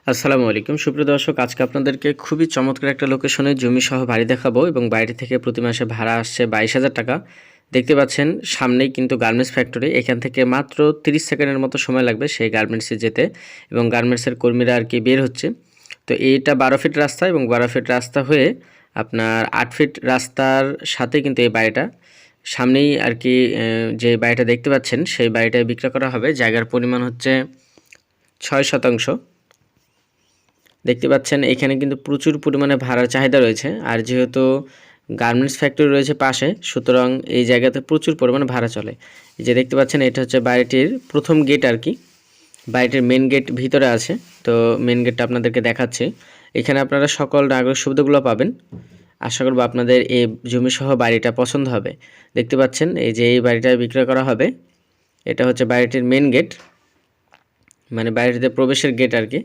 আসসালামু আলাইকুম সুপ্রিয় দর্শক, আজকে আপনাদেরকে খুবই চমৎকার একটা লোকেশনে জমি সহ বাড়ি দেখাবো এবং বাড়ি থেকে প্রতি মাসে ভাড়া আসছে 22,000 টাকা। দেখতে পাচ্ছেন সামনেই কিন্তু গার্মেন্টস ফ্যাক্টরি। এখান থেকে মাত্র 30 সেকেন্ডের মতো সময় লাগবে সেই গার্মেন্টসে যেতে এবং গার্মেন্টসের কর্মীরা আর কি বের হচ্ছে। তো এইটা 12 ফিট রাস্তা এবং 12 ফিট রাস্তা হয়ে আপনার 8 ফিট রাস্তার সাথে কিন্তু এই বাড়িটা সামনেই আর কি যে বাড়িটা দেখতে পাচ্ছেন সেই বাড়িটা বিক্রি করা হবে। জায়গার পরিমাণ হচ্ছে 6 শতাংশ। দেখতে পাচ্ছেন এখানে কিন্তু প্রচুর পরিমাণে ভাড়ার চাহিদা রয়েছে, আর যেহেতু গার্মেন্টস ফ্যাক্টরি রয়েছে পাশে, সুতরাং এই জায়গাতে প্রচুর পরিমাণে ভাড়া চলে। এই যে দেখতে পাচ্ছেন এটা হচ্ছে বাড়িটির প্রথম গেট আর কি। বাড়িটির মেন গেট ভিতরে আছে, তো মেন গেটটা আপনাদেরকে দেখাচ্ছি। এখানে আপনারা সকল নাগরিক সুবিধাগুলো পাবেন। আশা করব আপনাদের এই জমিসহ বাড়িটা পছন্দ হবে। দেখতে পাচ্ছেন এই যে এই বাড়িটা বিক্রয় করা হবে, এটা হচ্ছে বাড়িটির মেন গেট, মানে বাড়িটিতে প্রবেশের গেট আর কি।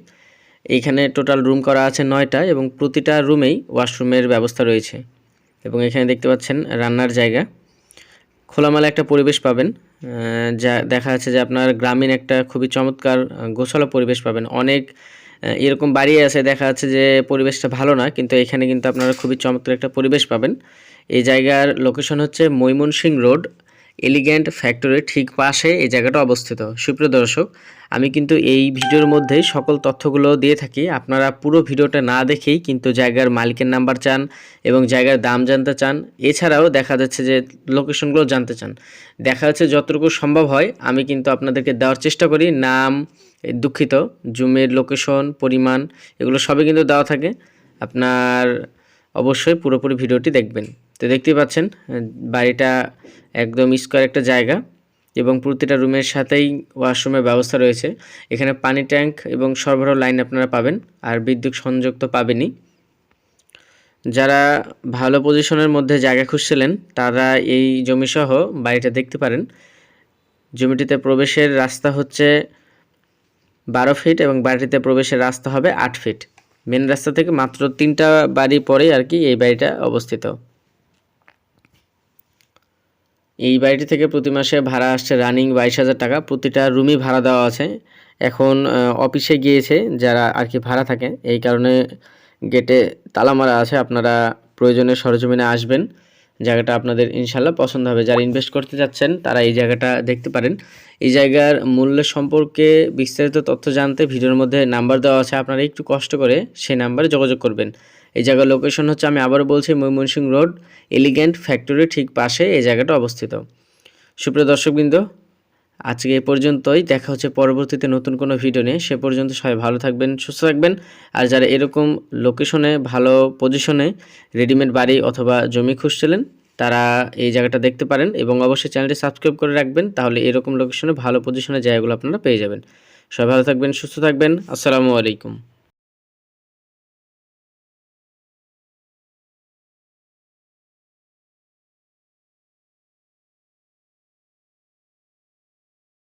এইখানে টোটাল রুম করা আছে 9টা এবং প্রতিটা রুমেই ওয়াশরুমের ব্যবস্থা রয়েছে। এবং এখানে দেখতে পাচ্ছেন রান্নার জায়গা, খোলামেলা একটা পরিবেশ পাবেন। যা দেখা যাচ্ছে যে আপনার গ্রামীণ একটা খুবই চমৎকার গোছালো পরিবেশ পাবেন। অনেক এরকম বাড়ি আছে দেখা যাচ্ছে যে পরিবেশটা ভালো না, কিন্তু এখানে কিন্তু আপনারা খুবই চমৎকার একটা পরিবেশ পাবেন। এই জায়গার লোকেশন হচ্ছে ময়মনসিংহ রোড, এলিগ্যান্ট ফ্যাক্টরির ঠিক পাশে এই জায়গাটা অবস্থিত। সুপ্রিয় দর্শক, আমি কিন্তু এই ভিডিওর মধ্যে সকল তথ্যগুলো দিয়ে থাকি। আপনারা পুরো ভিডিওটা না দেখেই কিন্তু জায়গার মালিকের নাম্বার চান এবং জায়গার দাম জানতে চান, এছাড়াও দেখা যাচ্ছে যে লোকেশনগুলো জানতে চান। দেখা যাচ্ছে যতটুকু সম্ভব হয় আমি কিন্তু আপনাদেরকে দেওয়ার চেষ্টা করি। নাম, দুঃখিত, জমির লোকেশন, পরিমাণ, এগুলো সবই কিন্তু দেওয়া থাকে। আপনার অবশ্যই পুরোপুরি ভিডিওটি দেখবেন। তো দেখতেই পাচ্ছেন বাড়িটা একদম স্কোয়ার একটা জায়গা এবং প্রতিটা রুমের সাথেই ওয়াশরুমের ব্যবস্থা রয়েছে। এখানে পানি ট্যাঙ্ক এবং সরবরাহ লাইন আপনারা পাবেন, আর বিদ্যুৎ সংযোগ তো পাবেনই। যারা ভালো পজিশনের মধ্যে জায়গা খুঁজছিলেন তারা এই জমিসহ বাড়িটা দেখতে পারেন। জমিটিতে প্রবেশের রাস্তা হচ্ছে 12 ফিট এবং বাড়িটিতে প্রবেশের রাস্তা হবে 8 ফিট। মেন রাস্তা থেকে মাত্র 3টা বাড়ি পরেই আর কি এই বাড়িটা অবস্থিত। এই বাড়িটি থেকে প্রতি মাসে ভাড়া আসছে রানিং 22,000 টাকা। প্রতিটা রুমই ভাড়া দেওয়া আছে। এখন অফিসে গিয়েছে যারা আর কি ভাড়া থাকে, এই কারণে গেটে তালা মারা আছে। আপনারা প্রয়োজনে সরজমিনে আসবেন, জায়গাটা আপনাদের ইনশাল্লাহ পছন্দ হবে। যারা ইনভেস্ট করতে যাচ্ছেন তারা এই জায়গাটা দেখতে পারেন। এই জায়গার মূল্য সম্পর্কে বিস্তারিত তথ্য জানতে ভিডিওর মধ্যে নাম্বার দেওয়া আছে, আপনারা একটু কষ্ট করে সেই নাম্বারে যোগাযোগ করবেন। এই জায়গার লোকেশন হচ্ছে, আমি আবারও বলছি, ময়মনসিংহ রোড, এলিগ্যান্ট ফ্যাক্টরি ঠিক পাশে এই জায়গাটা অবস্থিত। সুপ্রিয় দর্শকবৃন্দ, আজকে এ পর্যন্তই। দেখা হচ্ছে পরবর্তীতে নতুন কোনো ভিডিও নিয়ে। সে পর্যন্ত সবাই ভালো থাকবেন, সুস্থ থাকবেন। আর যারা এরকম লোকেশনে ভালো পজিশনে রেডিমেড বাড়ি অথবা জমি খুঁজছিলেন তারা এই জায়গাটা দেখতে পারেন এবং অবশ্যই চ্যানেলটি সাবস্ক্রাইব করে রাখবেন, তাহলে এরকম লোকেশনে ভালো পজিশনে জায়গাগুলো আপনারা পেয়ে যাবেন। সবাই ভালো থাকবেন, সুস্থ থাকবেন। আসসালামু আলাইকুম।